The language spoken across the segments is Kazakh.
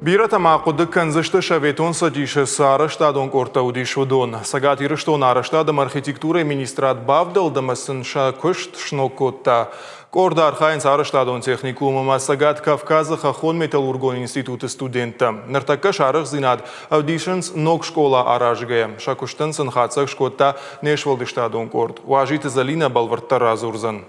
Birata maqudda kanzishta shaveton sadishas arashtadon korta udishudon. Sagat irishton arashtada arhitektura ministrat bavdaldamasın kusht shnokota. Korda arhains arashtadon техникумама Sagat Kavkaza Хахон Металлургон института студента. Нартака шарах зинад auditions ног школа аражгая. Шакуштан санхацах шкота нешвалдиштадон корт. Уажит залина балварта разурзан.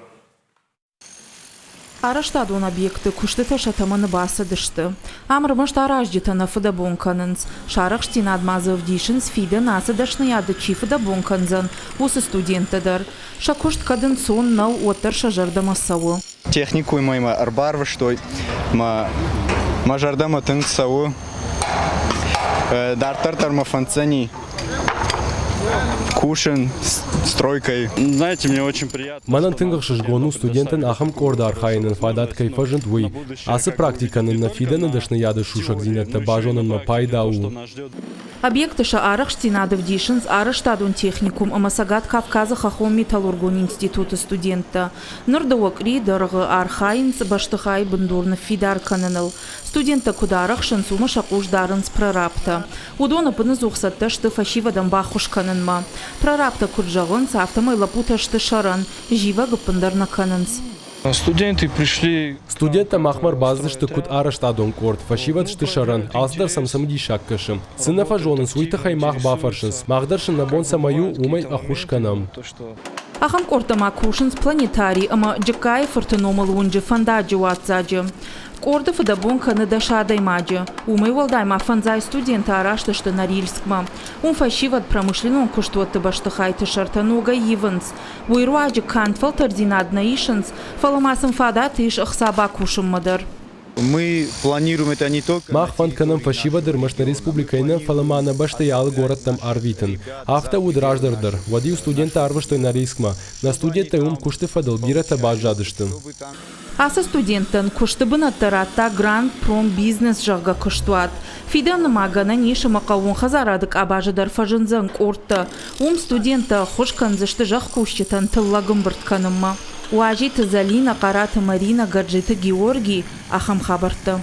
Araştadon obyekti kuştu taşatamanı basa dıştı. Amrımış tarajcıtana fıda bonkanınız. Şaraq ştinad mazavdişins fide nası daşnayadı çi fıda bonkanzın. Usı studentidir. Şakuşt kadın son nav otar şajarda savu. Техникуем арбарва, что ма жардама тын сау дартар тармафанцани кушен стройкой. Знаете, мне очень приятно. Манан тынгах шишгону студентен ахам кордар хайнен фадат кайфажент вы. Асы практиканын на фидена дашна яды шушак зинетта бажонын ма пайдау. Объектыша арах штинадов дишинс Араштадон техникум ама Сагат Кавказа Хахон Металлургон института студента. Нырдауакри дырғы архайнс баштыхай бындурны фидар каныныл. Студента кударах шансума шакуш дарынс прорапта. Удона пыны зухсатта шты фашивадан бахуш канынма. Прорапта курджагынс автомай лапута шты шаран. Жива гыпындарна канынс. Студенты пришли. Студента махмар базды шты кут Араштадон корт. Фашиват шты шаран. Алсдар самсамди шаккашым. Сына фажонын суйтахай мах бафаршынс. Махдаршын набон самаю умай ахуш канам. Ахам кортама кушинс планетарий ама джекай фортономал унджи фандаджи ватзаджи. Корда фадабон каны дашадай маджи. Умай валдайма фанзай студента арашташты Норильскма. Фашиват промышленон куштуатты баштыхайты шартануга ивенс. Уйруаджи кантфал тарзинад наишенс. Фаламасым фадат иш ахсаба кушым мадар. Мы планируем это не только... Мах фанканам фашивадыр машна республикайна фаламана баштаялы город там арвитын. Афта удраждардыр. Вадию студента арваштой Норильскма. На студента кушты фадал бирата бажадыштын. Аса студентын кушты бынаттарата Гранд Пром бизнес жағға кыштуат. Фиданы магана ниша мақауын хазарадык абажыдар фажынзан кортты. Студента хошканзышты жақ кушчетан тыллагын біртканымма. Уажи Залина Қараты Марина Гаджиты Георгий ахам хабарты.